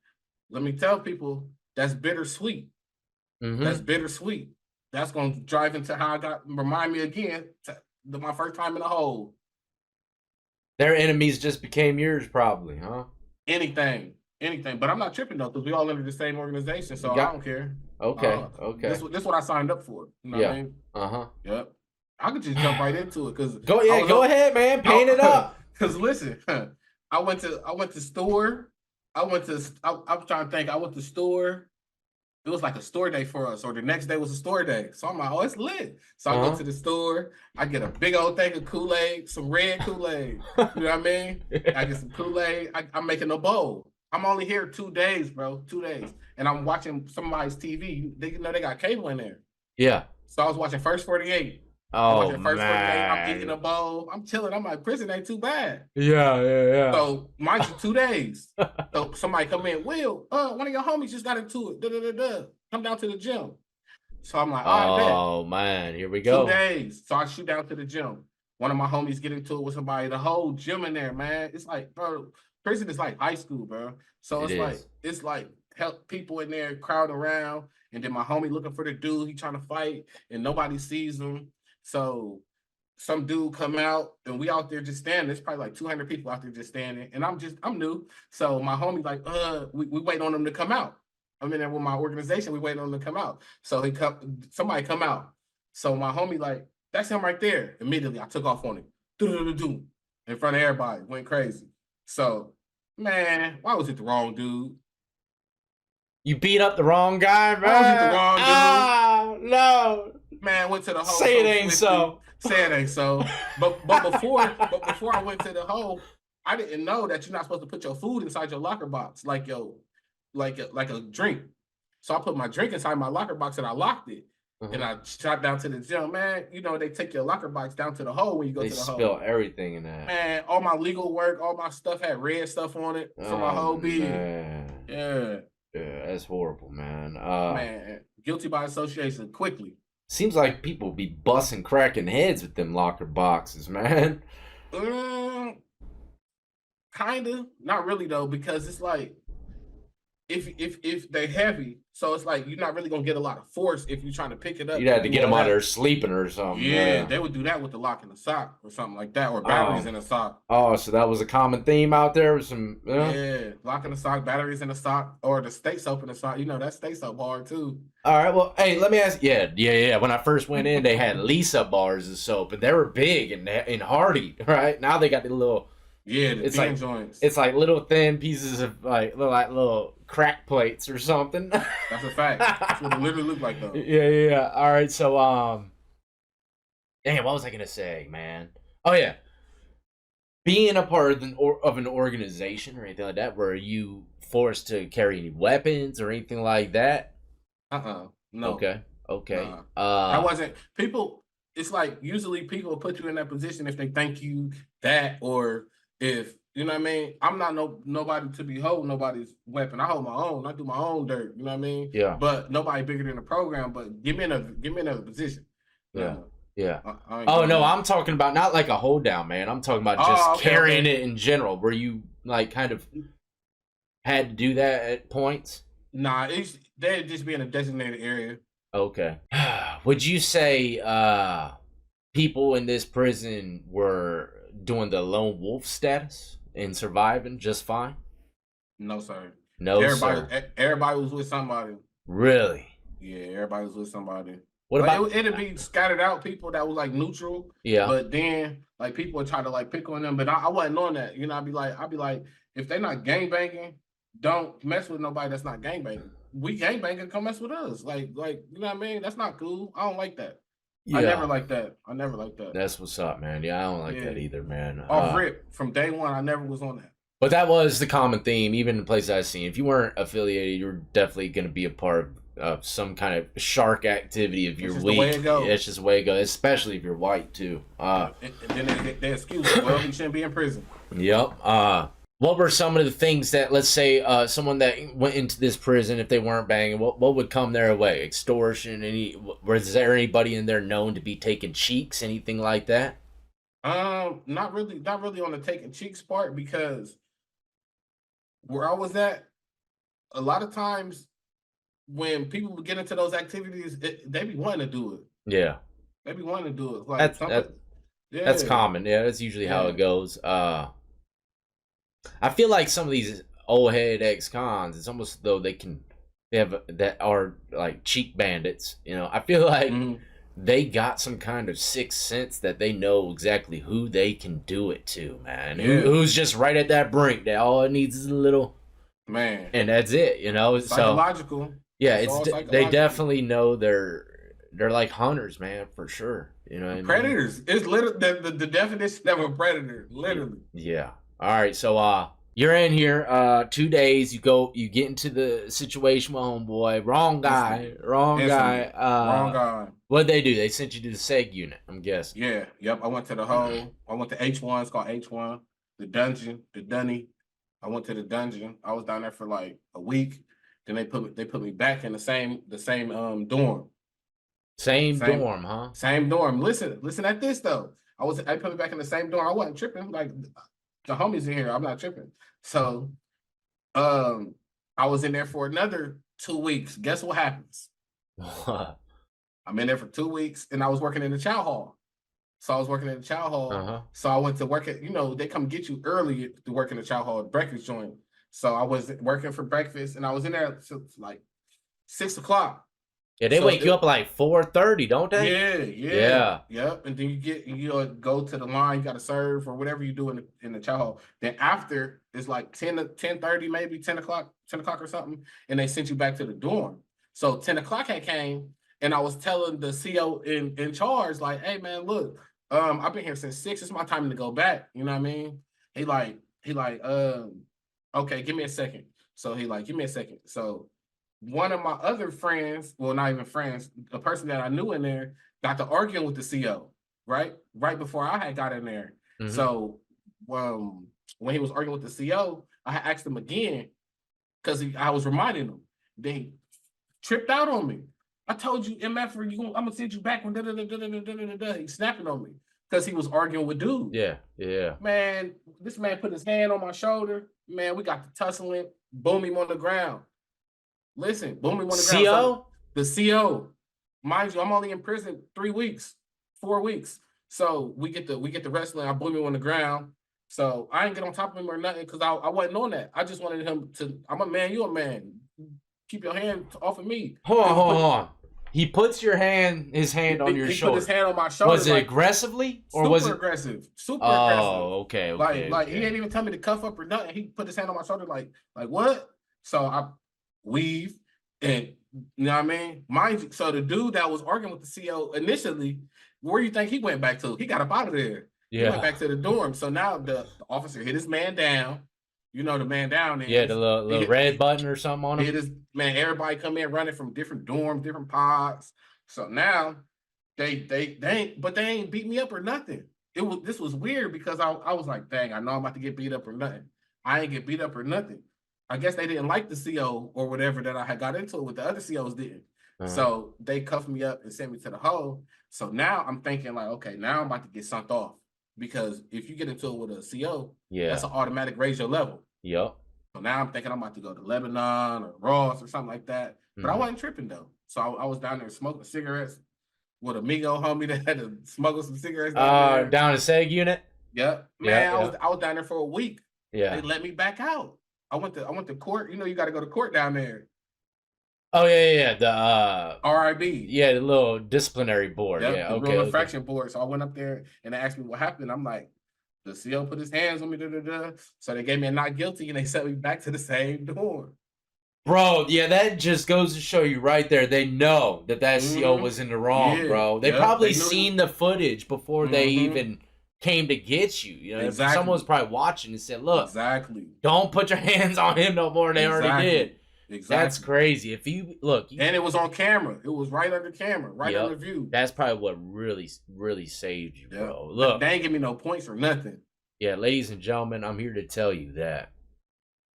let me tell people that's bittersweet. That's Mm-hmm. bittersweet. That's gonna drive into how I got remind me again my first time in the hole. Their enemies just became yours, probably, huh? Anything. But I'm not tripping though, because we all under the same organization, You so I got don't care. okay. Okay. This what I signed up for. You know what I Yeah. mean? Uh huh. Yep. I could just jump right into it because Go I yeah. was Go up. ahead, man. Paint it up. Because listen, I went to store. I'm trying to think. I went to store. It was like a store day for us, or the next day was a store day. So I'm like, oh, it's lit. So I go Uh to the store, I get a big old thing of Kool-Aid, some red Kool-Aid. huh. You know what I mean? I get some Kool-Aid. I'm making a bowl. I'm only here 2 days, bro. 2 days. And I'm watching somebody's TV. They got cable in there. Yeah. So I was watching First 48. I'm Oh watching First 48. I'm eating a man. bowl. I'm chilling. I'm like, prison ain't too bad. Yeah. Yeah. So mind you, 2 days. So somebody come in, Will, one of your homies just got into it. Da, da, da, da. Come down to the gym. So I'm like, all right, bet. Oh man. Here we two go. days. So I shoot down to the gym. One of my homies get into it with somebody. The whole gym in there, man. It's like, bro, prison is like high school, bro. So It is. it's like help people in there crowd around, and then my homie looking for the dude. He trying to fight, and nobody sees him. So some dude come out, and we out there just standing. There's probably like 200 people out there just standing, and I'm new. So my homie like, we wait on them to come out. I'm in there with my organization. We wait on them to come out. So somebody come out. So my homie like, that's him right there. Immediately, I took off on him. Do in front of everybody. Went crazy. So, man, why was it the wrong dude? You beat up the wrong guy, Why was it the man. wrong dude? Ah, no. Man, went to the hole Say it so ain't swiftly. so. Say it ain't so. But before I went to the hole, I didn't know that you're not supposed to put your food inside your locker box, like a drink. So I put my drink inside my locker box and I locked it. And Uh-huh. I shot down to the gym, man. You know, they take your locker box down to the hole when you go They to the spill hole. everything in that. Man, all my legal work, all my stuff had red stuff on it for my Oh whole bid. man. Yeah, Yeah, that's horrible, man. man. Guilty by association quickly. Seems like people be busting cracking heads with them locker boxes, man. Um, Kinda, not really though, because it's like if they heavy, so it's like you're not really gonna get a lot of force if you're trying to pick it up You'd and have to do get all them out that. there sleeping or something. Yeah, Yeah. they would do that with the lock in the sock or something like that, or batteries Oh. in the sock. Oh, so that was a common theme out there with some. Yeah, lock in the sock, batteries in the sock, or the state soap in the sock. You know that state soap hard too. All right. Well, hey, let me ask. Yeah. When I first went in, they had Lisa bars of soap, and they were big and hardy. Right now, they got the little. Yeah, the It's thin like joints. it's like little thin pieces of like little crack plates or something. That's a fact. That's what it literally look like though. Yeah. All right. So damn, what was I gonna say, man? Oh yeah, being a part of an organization or anything like that, were you forced to carry any weapons or anything like that? No. Okay. Okay. Nah. I wasn't people. it's like usually people will put you in that position if they think you that, or if you know what I mean. I'm not nobody to be holding nobody's weapon. I hold my own. I do my own dirt. You know what I mean. Yeah. But nobody bigger than the program. But give me another position. Yeah. No, Yeah. I ain't Oh doing no, that. I'm talking about not like a hold down, man. I'm talking about just Oh, okay, carrying okay. it in general. Where you like kind of had to do that at points. Nah, they'd just be in a designated area. Okay. Would you say people in this prison were doing the lone wolf status and surviving just fine? No, sir. No, sir. Everybody was with somebody. Really? Yeah, everybody was with somebody. What But about it'd be scattered out people that was like neutral. yeah. But then like people would try to like pick on them. But I wasn't on that. You know, I'd be like, if they're not gang banging, don't mess with nobody that's not gang banging. We gang banging, come mess with us. Like you know what I mean? That's not cool. I don't like that. I never Yeah. like that. I never like that. That's what's up, man. Yeah, I don't like that Yeah. either, man. Off rip from day one, I never was on that. But that was the common theme, even in places I've seen. If you weren't affiliated, you're definitely going to be a part of some kind of shark activity if you're It's just weak. the way it goes. It's just the way it goes, especially if you're white, too. And then they excuse, well, he shouldn't be in prison. Yep. What were some of the things that, let's say, someone that went into this prison, if they weren't banging, what would come their way? Extortion? Was there anybody in there known to be taking cheeks? Anything like that? Not really on the taking cheeks part, because where I was at, a lot of times when people would get into those activities, they be wanting to do it. Yeah. They be wanting to do it. Like That's something, that's yeah, common. Yeah, that's usually how yeah. it goes. I feel like some of these old head ex-cons, it's almost though they have that are like cheek bandits. You know, I feel like Mhm. they got some kind of sixth sense that they know exactly who they can do it to, man. Yeah. Who's just right at that brink. That all it needs is a little, Man, and that's it. You know, so psychological. yeah, It's all they psychological. definitely know they're like hunters, man, for sure. You know what I mean? Predators. It's literally the definition of a predator. Literally. Yeah. All right. So you're in here 2 days. You get into the situation with homeboy. Wrong guy. Wrong guy. Wrong guy. What'd they do? They sent you to the seg unit, I'm guessing. Yeah. Yep. I went to the hole. I went to H1. It's called H1. The dungeon. The dunny. I went to the dungeon. I was down there for like a week. Then they put me back in the same dorm. Same dorm, huh? Same dorm. Listen at this though. I put me back in the same dorm. I wasn't tripping. Like the homies in here, I'm not tripping. So I was in there for another 2 weeks. Guess what happens? I'm in there for 2 weeks, and I was working in the chow hall. So I was working in the chow hall. Uh-huh. So I went to work at, they come get you early to work in the chow hall, breakfast joint. So I was working for breakfast, and I was in there since like 6 o'clock. Yeah, they wake you up like 4:30, don't they? Yeah. Yep. And then you go to the line, you got to serve or whatever you do in the chow hall. Then after it's like 10:30, maybe 10 o'clock or something, and they sent you back to the dorm. So 10 o'clock had came, and I was telling the CO in charge, like, hey man, look, I've been here since 6. It's my time to go back. You know what I mean? He like, okay, give me a second. So he like, give me a second. So one of my other friends, well, not even friends, a person that I knew in there, got to arguing with the CO, right before I had got in there. Mm-hmm. So when he was arguing with the CO, I had asked him again because I was reminding him. Then he tripped out on me. I told you, MF, I'm gonna send you back when He's snapping on me because he was arguing with dude. Yeah. Man, this man put his hand on my shoulder. Man, we got the tussling, boom him on the ground. Listen, boom him on the ground. CO? The CO. Mind you, I'm only in prison 4 weeks. So we get the wrestling, I boom him on the ground. So I didn't get on top of him or nothing because I wasn't on that. I just wanted him to, I'm a man, you a man. Keep your hand off of me. Hold on. He puts his hand on your shoulder. He put his hand on my shoulder. Was it aggressively? Or was it aggressive? Super aggressive. Oh, okay. Like he didn't even tell me to cuff up or nothing. He put his hand on my shoulder like what? So I weave and you know what I mean? Mind you, so the dude that was arguing with the CO initially, where do you think he went back to? He got up out of there. Yeah. He went back to the dorm. So now the officer hit his man down. You know the man down there. Yeah, the little red button or something on him. Hit his man, everybody come in running from different dorms, different pods. So now they ain't, but they ain't beat me up or nothing. This was weird because I was like, dang, I know I'm about to get beat up or nothing. I ain't get beat up or nothing. I guess they didn't like the CO or whatever that I had got into it with. The other COs didn't. Uh-huh. So they cuffed me up and sent me to the hole. So now I'm thinking like, okay, now I'm about to get sunk off because if you get into it with a CO, that's Yeah. an automatic raise your level. Yep. So now I'm thinking I'm about to go to Lebanon or Ross or something like that. But I Hmm. wasn't tripping though. So I was down there smoking cigarettes with a Migo homie that had to smuggle some cigarettes down there. Down a seg unit. Yep. Yeah. Man, Yeah. I was down there for a week. They Yeah. let me back out. I went to court. You know, you got to go to court down there. Oh yeah, yeah, yeah. The RIB. yeah, the little disciplinary board. Yep, Yeah. the Okay. rule Okay. infraction board. So I went up there and they asked me what happened. I'm like, the CO put his hands on me. Da, da, da. So they gave me a not guilty and they sent me back to the same door. Bro, yeah, that just goes to show you right there. They know that CO Mm-hmm. was in the wrong, Yeah. bro. They Yep. probably They knew seen the footage before they Mm-hmm. even came to get you. You know, if someone was Exactly. probably watching and said, "Look, Exactly. don't put your hands on him no more." And they already Exactly. did. That's Exactly. crazy. If you look, you, And it was on camera. It was right under camera, right under yep, view. that's probably what really, really saved you, Yeah. bro. Look, They ain't give me no points or nothing. yeah, ladies and gentlemen, I'm here to tell you that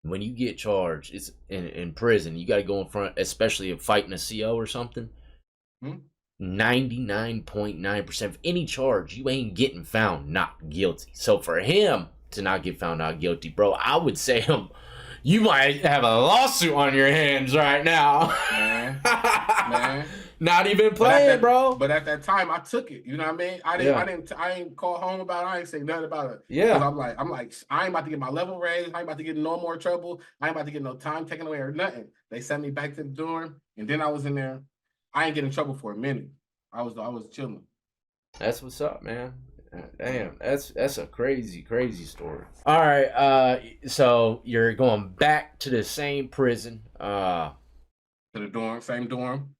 when you get charged, it's in prison. You got to go in front, especially if fighting a CO or something. 99.9% of any charge, you ain't getting found not guilty. So for him to not get found not guilty, bro, I would say you might have a lawsuit on your hands right now. Man. Not even playing, bro. But at that time, I took it. You know what I mean? I ain't call home about it. I ain't say nothing about it. Yeah. Because I'm like, I ain't about to get my level raised. I ain't about to get no more trouble. I ain't about to get no time taken away or nothing. They sent me back to the dorm, and then I was in there. I ain't getting in trouble for a minute. I was chilling. That's what's up, man. Damn, that's a crazy, crazy story. All right, so you're going back to the same prison. To the dorm, same dorm.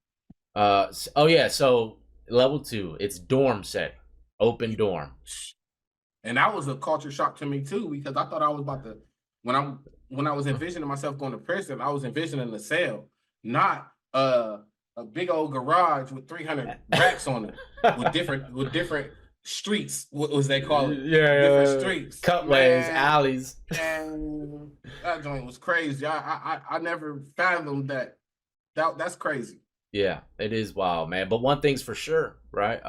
Oh yeah, so level 2, it's dorm setting, open dorm. And that was a culture shock to me too, because I thought I was about to when I was envisioning myself going to prison, I was envisioning a cell, not a big old garage with 300 racks on it, with different streets, what was they call it? Yeah, different streets, cutways, alleys. And that joint was crazy. I never fathomed that. That's crazy. Yeah, it is wild, man. But one thing's for sure, right?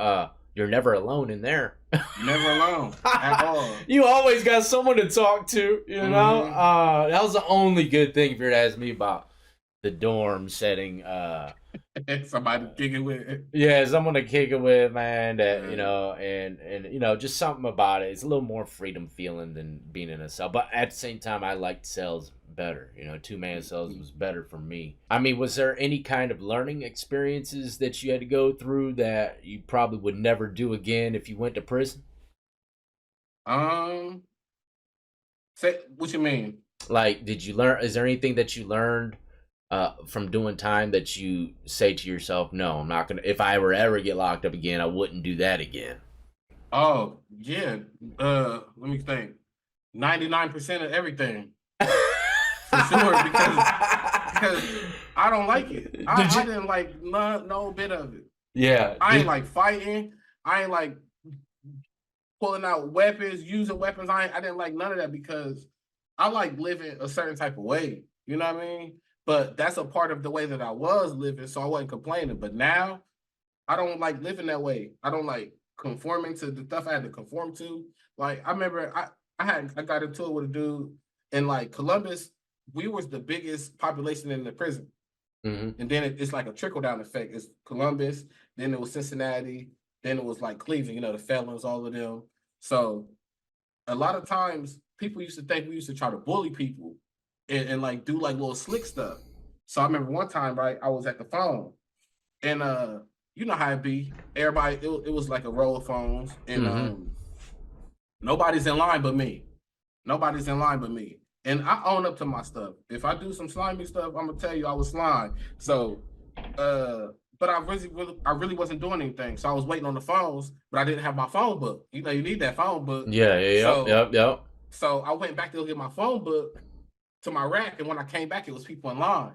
You're never alone in there. You're never alone at all. You always got someone to talk to, you know? That was the only good thing if you're to ask me about the dorm setting. Somebody to kick it with. Yeah, someone to kick it with, man. That you know, and you know, just something about it. It's a little more freedom feeling than being in a cell. But at the same time, I liked cells better. You know, 2-man cells was better for me. I mean, was there any kind of learning experiences that you had to go through that you probably would never do again if you went to prison? Say what you mean? Like, did you learn? Is there anything that you learned from doing time that you say to yourself, no, I'm not gonna, if I were ever get locked up again, I wouldn't do that again? Oh yeah. Let me think. 99% of everything. For sure, because I don't like it. I didn't like no bit of it. Yeah. I ain't like fighting. I ain't like pulling out weapons, using weapons. I didn't like none of that because I like living a certain type of way. You know what I mean? But that's a part of the way that I was living, so I wasn't complaining. But now I don't like living that way. I don't like conforming to the stuff I had to conform to. Like I remember I got into it with a dude in like Columbus. We was the biggest population in the prison. Mm-hmm. And then it's like a trickle down effect. It's Columbus, then it was Cincinnati, then it was like Cleveland, you know, the felons, all of them. So a lot of times people used to think we used to try to bully people and like do like little slick stuff. So I remember one time, right, I was at the phone and you know how it be. Everybody, it was like a row of phones and nobody's in line but me. Nobody's in line but me. And I own up to my stuff. If I do some slimy stuff, I'm gonna tell you I was slime. So but I really wasn't doing anything. So I was waiting on the phones, but I didn't have my phone book. You know, you need that phone book. Yep. So I went back to go get my phone book to my rack, and when I came back, it was people in line.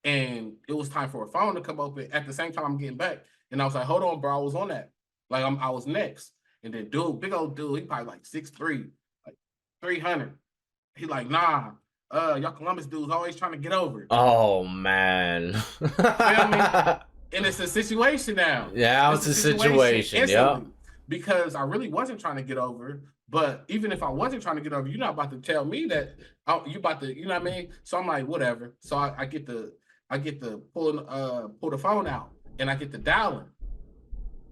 And it was time for a phone to come open. At the same time, I'm getting back, And I was like, hold on, bro, I was on that. Like I was next. And then dude, big old dude, he probably like 6'3", like 300. He like, nah, y'all Columbus dudes always trying to get over. Oh man. Feel me? And it's a situation now. Yeah, it's a situation. Yeah. Because I really wasn't trying to get over. But even if I wasn't trying to get over, you're not about to tell me that you about to, you know what I mean? So I'm like, whatever. So I get to pull the phone out and I get to dialing.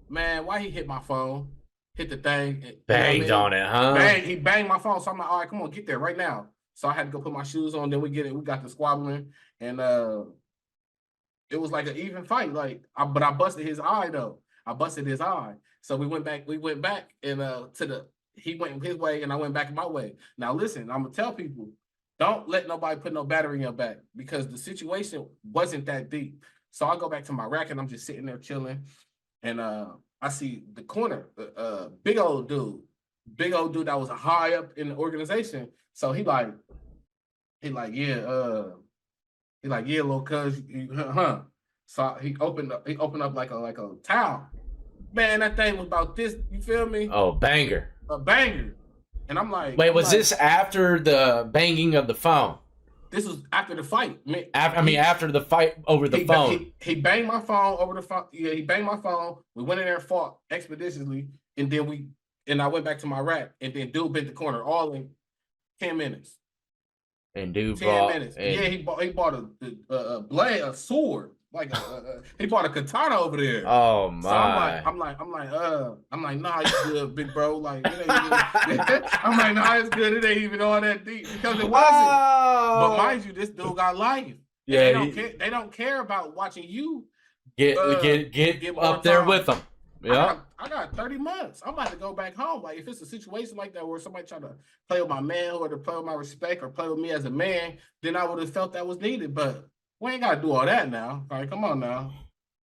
Man, why he hit my phone? Hit the thing. Banged on it, huh? He banged my phone. So I'm like, all right, come on, get there right now. So I had to go put my shoes on. Then we got the squabbling, and it was like an even fight. Like, but I busted his eye though. I busted his eye. So we went back, and he went his way, and I went back my way. Now listen, I'm gonna tell people, don't let nobody put no battery in your back because the situation wasn't that deep. So I go back to my rack, and I'm just sitting there chilling, and I see the corner, big old dude that was high up in the organization. So he like, yeah, little cuz, huh? So he opened up like a towel. Man, that thing was about this. You feel me? Oh, banger. A banger. And I'm like, wait, was this after the banging of the phone? This was after the fight. Man, after the fight over the phone. He banged my phone over the phone. Yeah, he banged my phone. We went in there and fought expeditiously, and then I went back to my rack, and then dude bit the corner all in 10 minutes. And dude 10 minutes. Yeah, he bought a blade, a sword. Like he bought a katana over there. Oh my! So I'm like, nah, it's good, big bro. Like, it ain't even, I'm like, nah, it's good. It ain't even all that deep because it wasn't. But mind you, this dude got life. Yeah, they don't care about watching you get up there with them. Yeah, I got 30 months. I'm about to go back home. Like, if it's a situation like that where somebody trying to play with my manhood or to play with my respect or play with me as a man, then I would have felt that was needed. But we ain't got to do all that now. All right, come on now.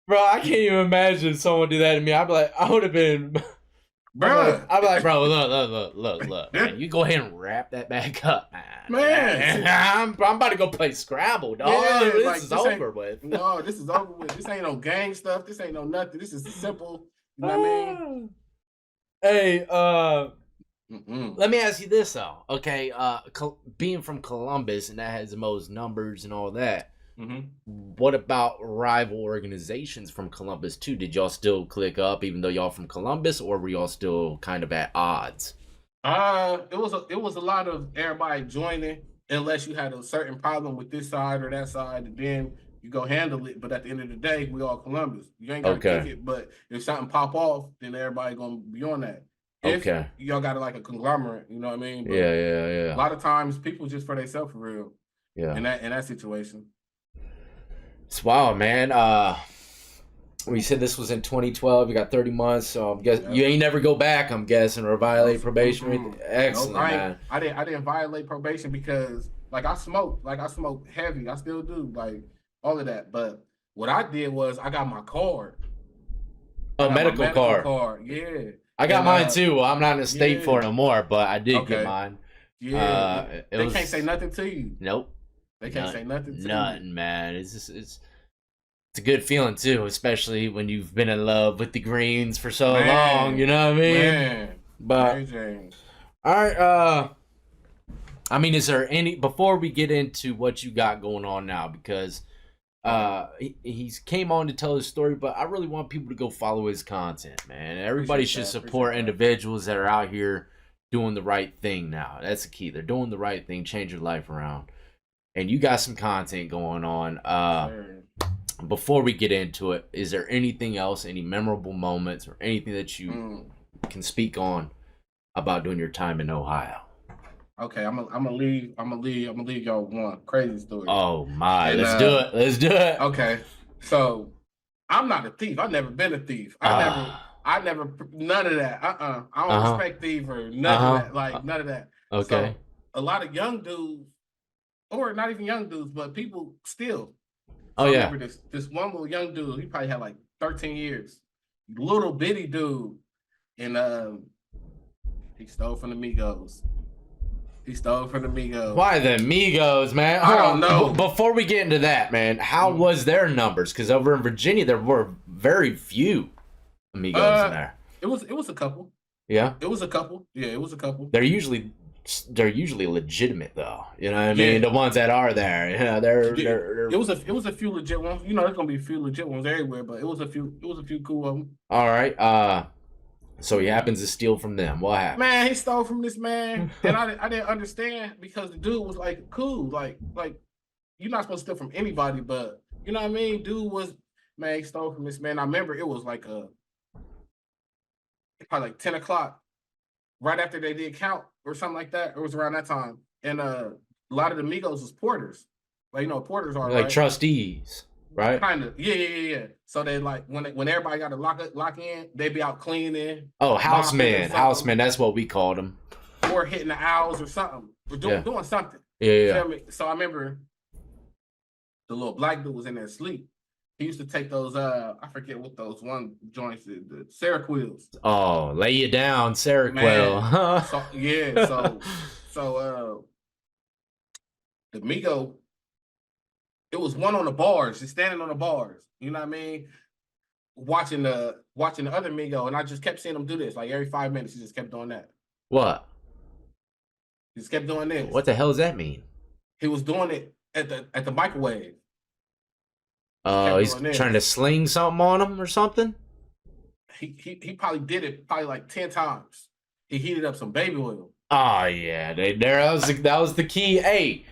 Bro, I can't even imagine someone do that to me. I'd be like, I would have been... Bro. I'd be like, bro, look, man. You go ahead and wrap that back up, man. I'm about to go play Scrabble, dog. Yeah, this is over with. No, this is over with. This ain't no gang stuff. This ain't no nothing. This is simple. You know what I mean? Hey, let me ask you this, though. Okay, being from Columbus, and that has the most numbers and all that, what about rival organizations from Columbus, too? Did y'all still click up, even though y'all from Columbus, or were y'all still kind of at odds? It was a lot of everybody joining, unless you had a certain problem with this side or that side, and then you go handle it. But at the end of the day, we all Columbus. You ain't got to kick it, but if something pop off, then everybody gonna be on that. If y'all got like a conglomerate, you know what I mean? But yeah. A lot of times, people just for themselves for real. Yeah. In that situation. It's wild, man. We said this was in 2012. You got 30 months, so I'm guessing you ain't never go back. I'm guessing or violate probation. Excellent, man. I didn't violate probation because like I smoked heavy. I still do like all of that. But what I did was I got my card. Medical card. Yeah. I got mine too. Well, I'm not in the state for it no more, but I did get mine. Yeah. They can't say nothing to you. Nope. They can't say nothing to you. Nothing, man. It's a good feeling too, especially when you've been in love with the greens for so long. You know what I mean? Man. But all right. I mean, is there any before we get into what you got going on now? Because he's came on to tell his story, but I really want people to go follow his content, man. Everybody should support individuals that are out here doing the right thing now. That's the key. They're doing the right thing, change your life around. And you got some content going on. Before we get into it, is there anything else, any memorable moments or anything that you can speak on about doing your time in Ohio? Okay, I'm gonna leave y'all one crazy story. Oh my, let's do it. Okay, so I'm not a thief. I've never been a thief. I never none of that. I don't respect thieves or none of that. Like none of that. Okay. So, a lot of young dudes, or not even young dudes, but people still. So I remember this one little young dude. He probably had like 13 years. Little bitty dude, and he stole from the Migos. Why the Migos, man? I don't know. Before we get into that, man, how was their numbers? Because over in Virginia, there were very few amigos in there. It was a couple. Yeah, It was a couple. Yeah, it was a couple. they're usually legitimate though. You know what I mean? Yeah. The ones that are there, yeah, they're It was a few legit ones. You know, there's gonna be a few legit ones everywhere, but it was a few cool of them. all right. So he happens to steal from them. What happens? Man, he stole from this man, and I didn't understand because the dude was like cool, like you're not supposed to steal from anybody, but you know what I mean. Dude was man, he stole from this man. I remember it was like probably like 10 o'clock, right after they did count or something like that. It was around that time, and a lot of the Migos was porters, like porters are Like right. trustees, right? Kind of, yeah. So they like when everybody got to lock in, they be out cleaning. Oh, mopping or houseman. That's what we called them. or hitting the owls or something, or doing something. Yeah, yeah. Feel me? So I remember the little black dude was in there asleep. He used to take those I forget what those one joints, the Seroquels. Oh, lay you down, Sarah Quill. So yeah, so the Migo, it was one on the bars, just standing on the bars. You know what I mean? Watching the other Migo, and I just kept seeing him do this. Like every 5 minutes, he just kept doing that. What? He just kept doing this. What the hell does that mean? He was doing it at the microwave. Oh, he's trying to sling something on him or something? He probably did it like 10 times. He heated up some baby oil. Oh yeah, that was the key. Hey,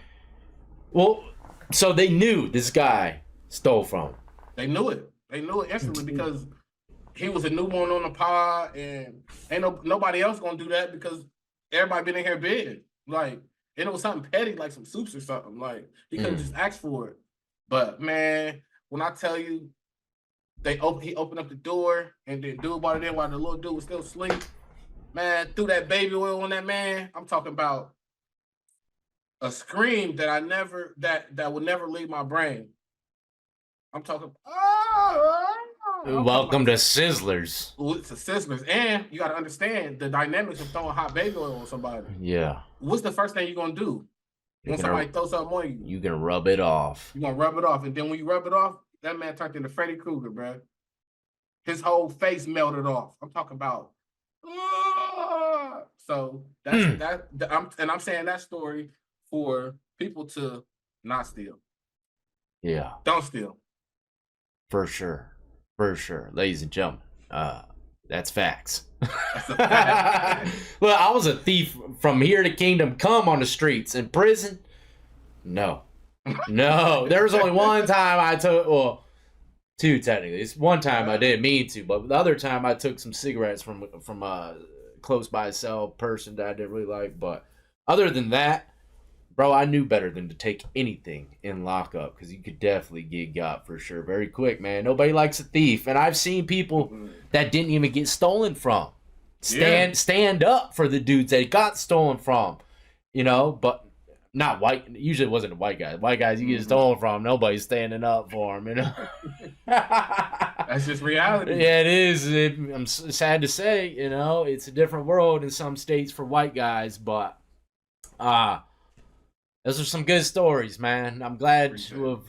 well, so they knew this guy stole from him. They knew it. They knew it instantly because he was a newborn on the pod, and ain't nobody else gonna do that because everybody been in here bidding. Like, and it was something petty, like some soups or something. Like he could have just asked for it. But man, when I tell you, he opened up the door and then dude brought it in while the little dude was still asleep. Man, threw that baby oil on that man. I'm talking about a scream that would never leave my brain. I'm talking. Welcome to Sizzlers. It's a Sizzlers, and you got to understand the dynamics of throwing hot baby oil on somebody. Yeah. What's the first thing you're gonna do when somebody throws something on you? You gonna rub it off. You're gonna rub it off, and then when you rub it off, that man turned into Freddy Krueger, bro. His whole face melted off. I'm talking about. So I'm saying that story for people to not steal. Yeah. Don't steal. For sure. Ladies and gentlemen, that's facts. That's a fact. Look, I was a thief from here to Kingdom Come on the streets. In prison? No. There was only one time I took, well, two technically. It's one time I didn't mean to, but the other time I took some cigarettes from a close by cell person that I didn't really like. But other than that, bro, I knew better than to take anything in lockup because you could definitely get got for sure very quick, man. Nobody likes a thief. And I've seen people that didn't even get stolen from stand up for the dudes that got stolen from, but not white. Usually it wasn't the white guys. White guys, you get stolen from, nobody's standing up for them, That's just reality. Yeah, it is. I'm sad to say, it's a different world in some states for white guys, but those are some good stories, man. I'm glad to have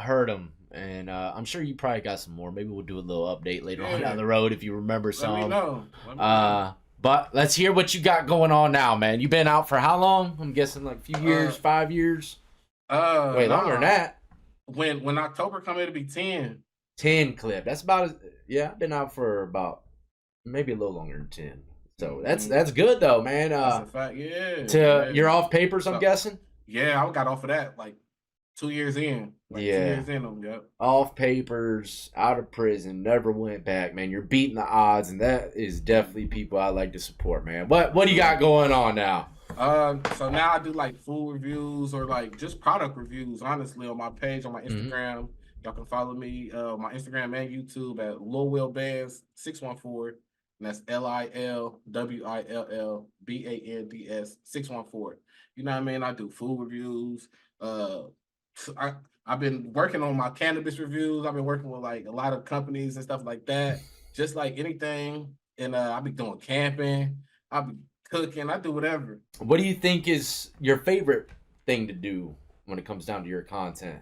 heard them, and I'm sure you probably got some more. Maybe we'll do a little update later on down the road if you remember some. Let me know. But let's hear what you got going on now, man. You been out for how long? I'm guessing like a few years, 5 years. Wait, longer than that. When October come, it'll be 10. 10 clip. That's about I've been out for about maybe a little longer than 10. So that's good though, man. That's a fact, yeah. You're off papers, I'm guessing. Yeah, I got off of that like 2 years in. 2 years in them, yep. Off papers, out of prison, never went back, man. You're beating the odds, and that is definitely people I like to support, man. What do you got going on now? So now I do like food reviews or like just product reviews, honestly, on my page, on my Instagram. Y'all can follow me on my Instagram and YouTube at Lil Will Bands 614. And that's LILWILLBANDS 614. You know what I mean? I do food reviews. I've been working on my cannabis reviews. I've been working with like a lot of companies and stuff like that. Just like anything. And I'll be doing camping. I'll be cooking. I do whatever. What do you think is your favorite thing to do when it comes down to your content?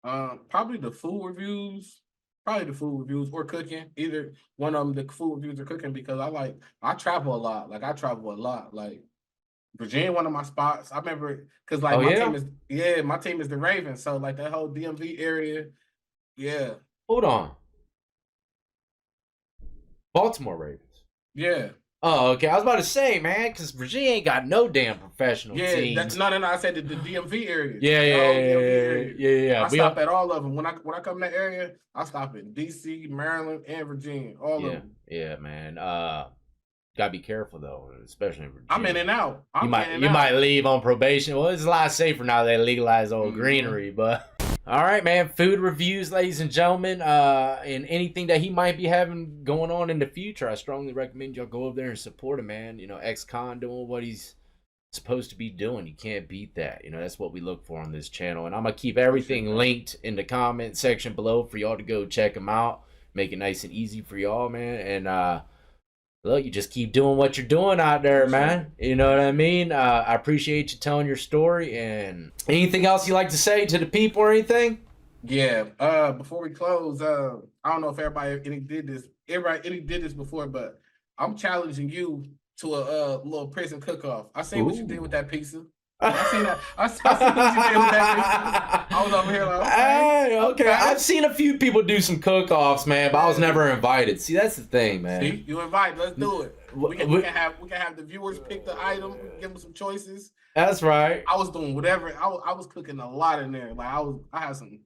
Probably the food reviews. probably the food reviews or cooking. Either one of them, the food reviews or cooking, because I travel a lot. Like I travel a lot. Like Virginia, one of my spots. I remember because like Oh my team yeah. is my team is the Ravens. So like that whole DMV area, yeah, Hold on. Baltimore Ravens. yeah. Oh, okay. I was about to say, man, because Virginia ain't got no damn professional Yeah, teams. no. I said the DMV area, Yeah, the yeah, whole yeah, DMV yeah, area. yeah, yeah. I We stop are, at all of them when I come to that area. I stop in DC, Maryland, and Virginia, all of yeah, them. yeah, man. Gotta be careful though, especially in I'm in Virginia. and out. You I'm in might and you might out. leave on probation. Well, it's a lot safer now they legalize all greenery, but all right, man. Food reviews, ladies and gentlemen, and anything that he might be having going on in the future, I strongly recommend y'all go over there and support him, man. You know, ex-con doing what he's supposed to be doing. You can't beat that. You know, that's what we look for on this channel. And I'm gonna keep everything linked in the comment section below for y'all to go check him out. Make it nice and easy for y'all, man. And look, you just keep doing what you're doing out there, man. You know what I mean? I appreciate you telling your story. And anything else you like to say to the people or anything? Yeah. Before we close, I don't know if everybody did this before, but I'm challenging you to a little prison cook-off. I seen what you did with that pizza. I seen that. I seen what you did with that pizza. I was over here like, okay. I've seen a few people do some cook-offs, man, but I was never invited. See, that's the thing, man. See, you invite. Let's do it. We can have the viewers pick the item, give them some choices. That's right. I was doing whatever. I was cooking a lot in there. Like I had some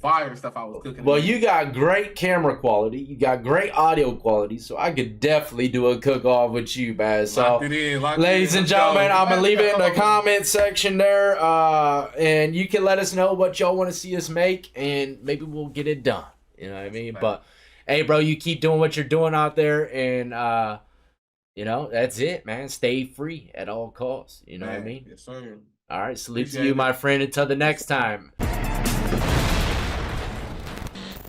fire stuff I was cooking. Well, you got great camera quality. You got great audio quality, so I could definitely do a cook-off with you, man. So, ladies and gentlemen, I'm going to leave it in the comment section there, and you can let us know what y'all want to see us make, and maybe we'll get it done. You know what I mean? But, hey, bro, you keep doing what you're doing out there, and, you know, that's it, man. Stay free at all costs. You know what I mean? Yes, sir. All right, salute to you, my friend. Until the next time.